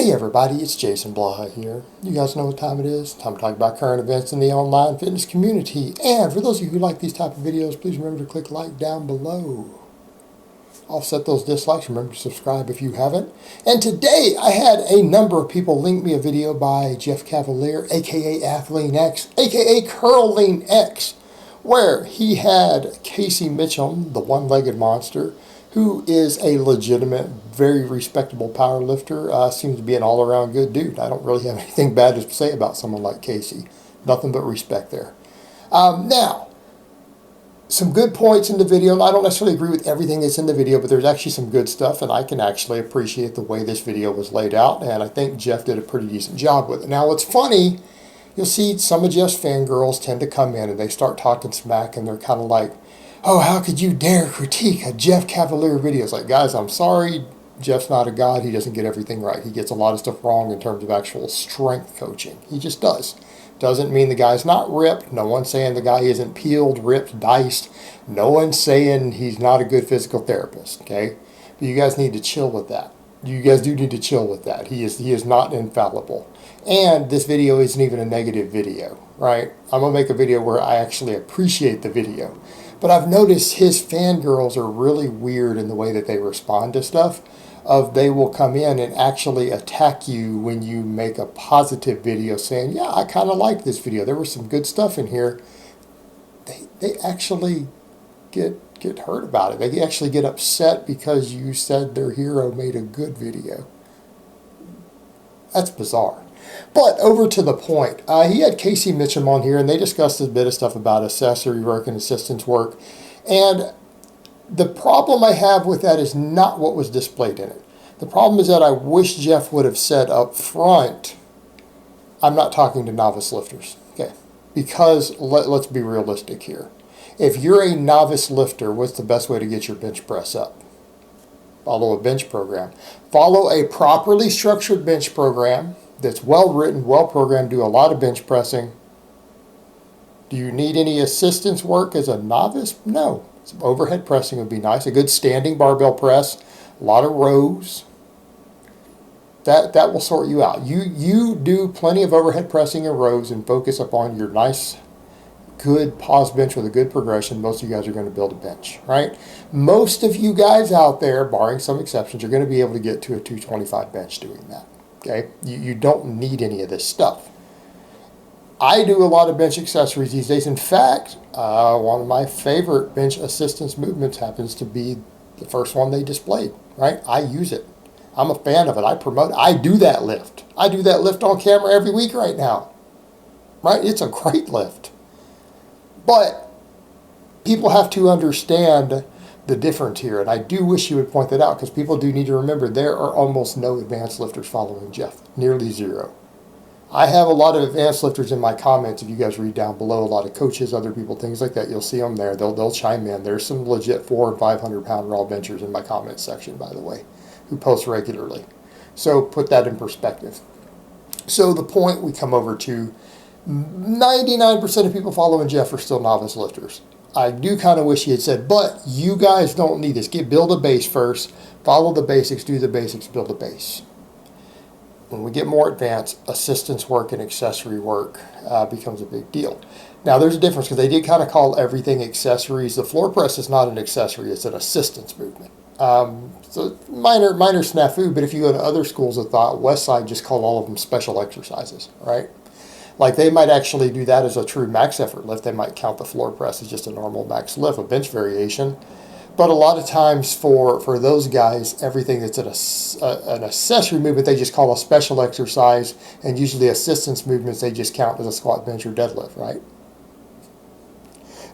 Hey everybody, it's Jason Blaha here. You guys know what time it is. Time to talk about current events in the online fitness community. And for those of you who like these type of videos, please remember to click like down below. Offset those dislikes. Remember to subscribe if you haven't. And today I had a number of people link me a video by Jeff Cavalier, aka Athlean-X, aka Curling-X, where he had Casey Mitchum, the one-legged monster, who is a legitimate, very respectable power lifter. Seems to be an all-around good dude. I don't really have anything bad to say about someone like Casey. Nothing but respect there. Now, some good points in the video. I don't necessarily agree with everything that's in the video, but there's actually some good stuff, and I can actually appreciate the way this video was laid out, and I think Jeff did a pretty decent job with it. Now, what's funny, you'll see some of Jeff's fangirls tend to come in, and they start talking smack, and they're kind of like, oh, how could you dare critique a Jeff Cavalier video? It's like, guys, I'm sorry. Jeff's not a god. He doesn't get everything right. He gets a lot of stuff wrong in terms of actual strength coaching. He just does. Doesn't mean the guy's not ripped. No one's saying the guy isn't peeled, ripped, diced. No one's saying he's not a good physical therapist, okay? But you guys need to chill with that. You guys do need to chill with that. He is not infallible. And this video isn't even a negative video, right? I'm going to make a video where I actually appreciate the video. But I've noticed his fangirls are really weird in the way that they respond to stuff. They will come in and actually attack you when you make a positive video saying, yeah, I kind of like this video. There was some good stuff in here. They actually get hurt about it. They actually get upset because you said their hero made a good video. That's bizarre. But over to the point, he had Casey Mitchum on here, and they discussed a bit of stuff about accessory work and assistance work. And the problem I have with that is not what was displayed in it. The problem is that I wish Jeff would have said up front, I'm not talking to novice lifters. Okay, because let's be realistic here. If you're a novice lifter, what's the best way to get your bench press up? Follow a bench program. Follow a properly structured bench program that's well written, well programmed, do a lot of bench pressing. Do you need any assistance work as a novice? No. Some overhead pressing would be nice. A good standing barbell press, a lot of rows. That will sort you out. You do plenty of overhead pressing and rows and focus upon your nice, good pause bench with a good progression. Most of you guys are going to build a bench, right? Most of you guys out there, barring some exceptions, are going to be able to get to a 225 bench doing that. Okay, you don't need any of this stuff. I do a lot of bench accessories these days. In fact, one of my favorite bench assistance movements happens to be the first one they displayed, right? I use it. I'm a fan of it. I promote it. I do that lift. I do that lift on camera every week right now, right? It's a great lift. But people have to understand the difference here, and I do wish you would point that out, because people do need to remember there are almost no advanced lifters following Jeff, nearly zero. I have a lot of advanced lifters in my comments. If you guys read down below, a lot of coaches, other people, things like that, you'll see them there. They'll chime in. There's some legit 400 and 500 pound raw benchers in my comments section, by the way, who post regularly. So put that in perspective. So the point we come over to, 99% of people following Jeff are still novice lifters. I do kind of wish he had said, but you guys don't need this. Build a base first, follow the basics, do the basics, build a base. When we get more advanced, assistance work and accessory work becomes a big deal. Now, there's a difference, because they did kind of call everything accessories. The floor press is not an accessory, it's an assistance movement. So minor snafu, but if you go to other schools of thought, Westside just called all of them special exercises, right? Like, they might actually do that as a true max effort lift. They might count the floor press as just a normal max lift, a bench variation. But a lot of times for those guys, everything that's an accessory movement, they just call a special exercise, and usually assistance movements, they just count as a squat, bench, or deadlift, right?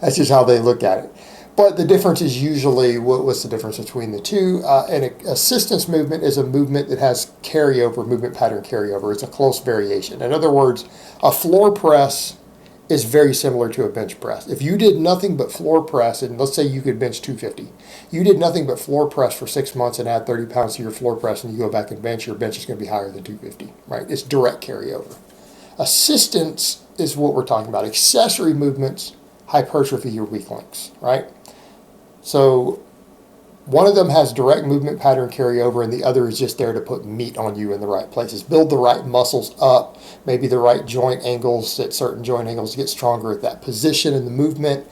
That's just how they look at it. But the difference is usually, what's the difference between the two? An assistance movement is a movement that has carryover, movement pattern carryover. It's a close variation. In other words, a floor press is very similar to a bench press. If you did nothing but floor press, and let's say you could bench 250, you did nothing but floor press for 6 months and add 30 pounds to your floor press, and you go back and bench, your bench is going to be higher than 250, right? It's direct carryover. Assistance is what we're talking about. Accessory movements hypertrophy your weak links, right? So One of them has direct movement pattern carryover, and the other is just there to put meat on you in the right places, build the right muscles up, maybe the right joint angles at certain joint angles, get stronger at that position in the movement,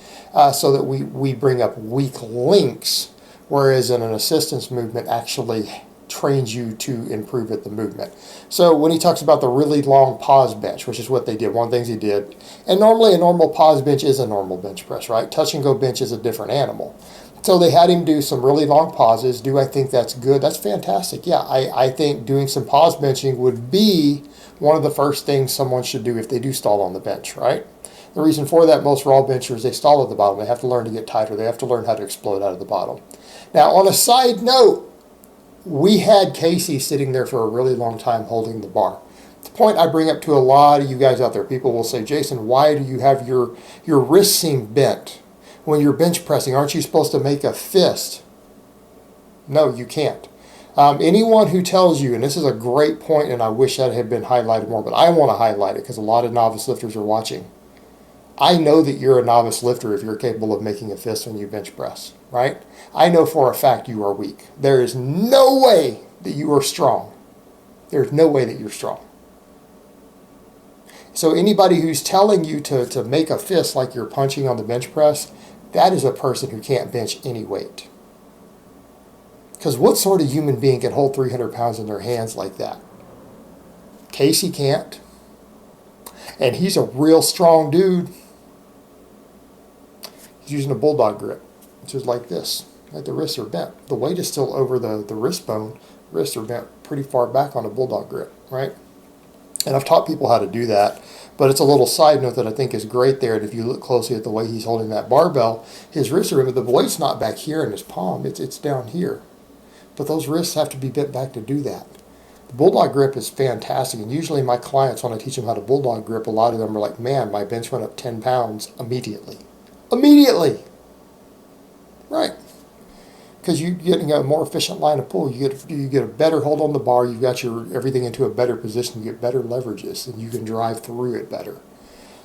so that we bring up weak links, whereas in an assistance movement actually trains you to improve at the movement. So when he talks about the really long pause bench, which is what they did, one of the things he did, and normally a normal pause bench is a normal bench press, right? Touch and go bench is a different animal. So they had him do some really long pauses. Do I think that's good? That's fantastic. Yeah, I think doing some pause benching would be one of the first things someone should do if they do stall on the bench, right? The reason for that, most raw benchers, they stall at the bottom. They have to learn to get tighter. They have to learn how to explode out of the bottom. Now, on a side note, we had Casey sitting there for a really long time holding the bar. The point I bring up to a lot of you guys out there, people will say, Jason, why do you have your wrist seam bent? When you're bench pressing, aren't you supposed to make a fist? No, you can't. Anyone who tells you, and this is a great point, and I wish that had been highlighted more, but I want to highlight it because a lot of novice lifters are watching. I know that you're a novice lifter if you're capable of making a fist when you bench press, right? I know for a fact you are weak. There is no way that you are strong. There's no way that you're strong. So anybody who's telling you to make a fist like you're punching on the bench press, that is a person who can't bench any weight. Because what sort of human being can hold 300 pounds in their hands like that? Casey can't. And he's a real strong dude. He's using a bulldog grip, which is like this. Like the wrists are bent. The weight is still over the wrist bone. Wrists are bent pretty far back on a bulldog grip, right? And I've taught people how to do that, but it's a little side note that I think is great there. And if you look closely at the way he's holding that barbell, his wrists are, but the weight's not back here in his palm, it's down here. But those wrists have to be bent back to do that. The bulldog grip is fantastic, and usually my clients, when I teach them how to bulldog grip, a lot of them are like, man, my bench went up 10 pounds immediately. Immediately! Right. Because you're getting a more efficient line of pull. You get a better hold on the bar. You've got everything into a better position. You get better leverages, and you can drive through it better.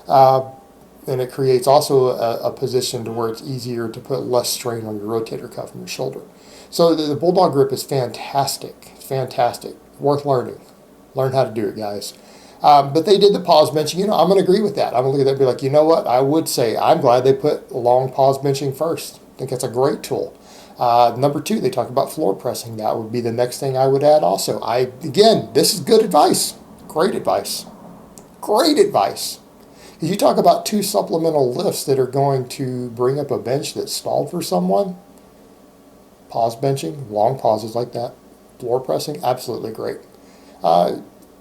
And it creates also a position to where it's easier to put less strain on your rotator cuff and your shoulder. So the bulldog grip is fantastic, fantastic, worth learning. Learn how to do it, guys. But they did the pause benching. I'm going to agree with that. I'm going to look at that and be like, you know what? I would say I'm glad they put long pause benching first. I think that's a great tool. Number 2, they talk about floor pressing. That would be the next thing I would add also. Again, this is good advice. Great advice. Great advice. If you talk about 2 supplemental lifts that are going to bring up a bench that's stalled for someone, pause benching, long pauses like that, floor pressing, absolutely great.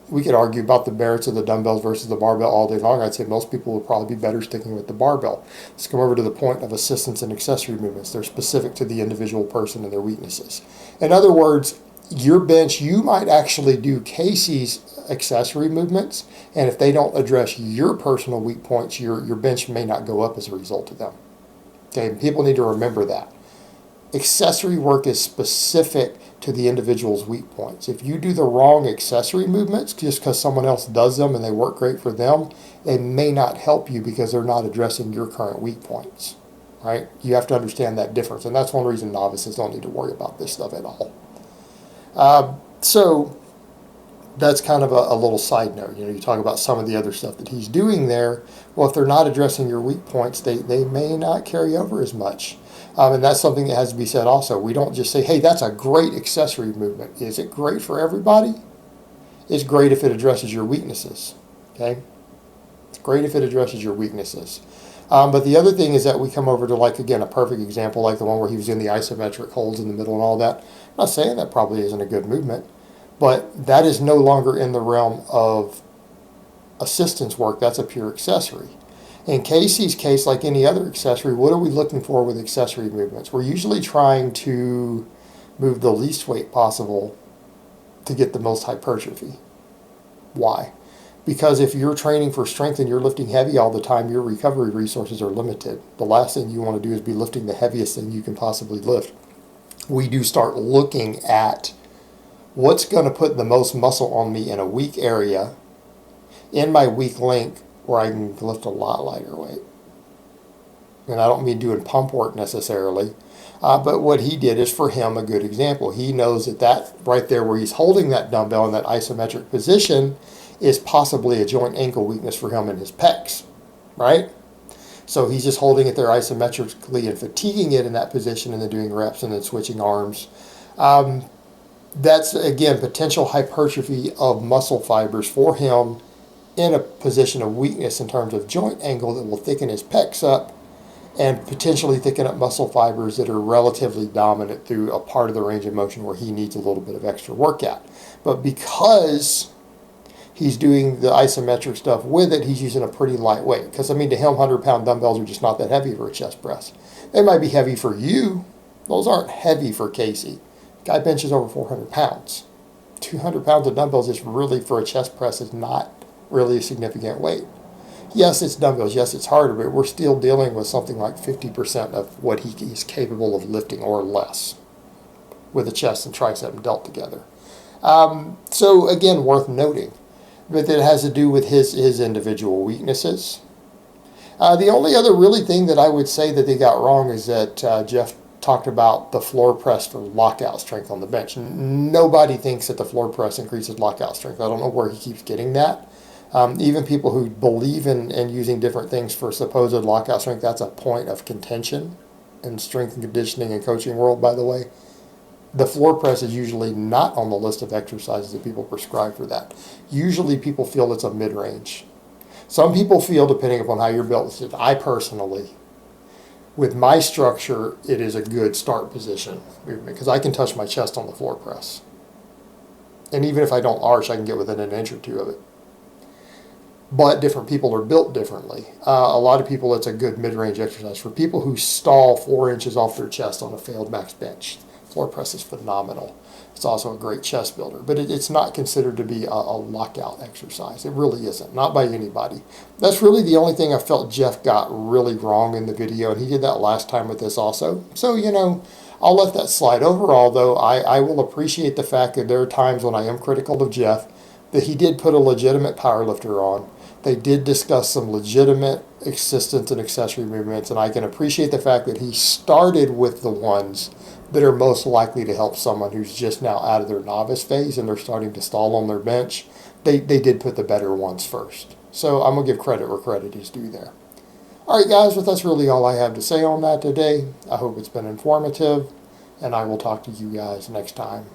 We could argue about the merits of the dumbbells versus the barbell all day long. I'd say most people would probably be better sticking with the barbell. Let's come over to the point of assistance and accessory movements. They're specific to the individual person and their weaknesses. In other words, your bench, you might actually do Casey's accessory movements, and if they don't address your personal weak points, your bench may not go up as a result of them. Okay, and people need to remember that. Accessory work is specific to the individual's weak points. If you do the wrong accessory movements just because someone else does them and they work great for them, they may not help you because they're not addressing your current weak points, right? You have to understand that difference, and that's one reason novices don't need to worry about this stuff at all. So that's kind of a little side note. You talk about some of the other stuff that he's doing there. Well, if they're not addressing your weak points, they may not carry over as much. And that's something that has to be said also. We don't just say, hey, that's a great accessory movement. Is it great for everybody? It's great if it addresses your weaknesses. Okay? It's great if it addresses your weaknesses. But the other thing is that we come over to, like, again, a perfect example, like the one where he was in the isometric holds in the middle and all that. I'm not saying that probably isn't a good movement, but that is no longer in the realm of assistance work. That's a pure accessory. In Casey's case, like any other accessory, what are we looking for with accessory movements? We're usually trying to move the least weight possible to get the most hypertrophy. Why? Because if you're training for strength and you're lifting heavy all the time, your recovery resources are limited. The last thing you want to do is be lifting the heaviest thing you can possibly lift. We do start looking at what's going to put the most muscle on me in a weak area, in my weak link, where I can lift a lot lighter weight. And I don't mean doing pump work necessarily. But what he did is, for him, a good example. He knows that right there where he's holding that dumbbell in that isometric position is possibly a joint ankle weakness for him in his pecs, right? So he's just holding it there isometrically and fatiguing it in that position and then doing reps and then switching arms. That's, again, potential hypertrophy of muscle fibers for him in a position of weakness in terms of joint angle that will thicken his pecs up and potentially thicken up muscle fibers that are relatively dominant through a part of the range of motion where he needs a little bit of extra workout. But because he's doing the isometric stuff with it, he's using a pretty light weight. Because, I mean, to him, 100-pound dumbbells are just not that heavy for a chest press. They might be heavy for you. Those aren't heavy for Casey. Guy benches over 400 pounds. 200 pounds of dumbbells is really, for a chest press, is not really a significant weight. Yes, it's dumbbells. Yes, it's harder, but we're still dealing with something like 50% of what he's capable of lifting or less with a chest and tricep and delt together. So, again, worth noting. But it has to do with his individual weaknesses. The only other really thing that I would say that they got wrong is that Jeff talked about the floor press for lockout strength on the bench. Nobody thinks that the floor press increases lockout strength. I don't know where he keeps getting that. Even people who believe in using different things for supposed lockout strength, that's a point of contention in strength and conditioning and coaching world, by the way. The floor press is usually not on the list of exercises that people prescribe for that. Usually people feel it's a mid-range. Some people feel, depending upon how you're built, I personally, with my structure, it is a good start position because I can touch my chest on the floor press. And even if I don't arch, I can get within an inch or two of it. But different people are built differently. A lot of people, it's a good mid-range exercise. For people who stall 4 inches off their chest on a failed max bench, floor press is phenomenal. It's also a great chest builder, but it's not considered to be a lockout exercise. It really isn't, not by anybody. That's really the only thing I felt Jeff got really wrong in the video, and he did that last time with this also. So, I'll let that slide. Overall, though, I will appreciate the fact that there are times when I am critical of Jeff, that he did put a legitimate powerlifter on. They did discuss some legitimate assistance and accessory movements, and I can appreciate the fact that he started with the ones that are most likely to help someone who's just now out of their novice phase and they're starting to stall on their bench. They did put the better ones first. So I'm going to give credit where credit is due there. All right, guys, but that's really all I have to say on that today. I hope it's been informative, and I will talk to you guys next time.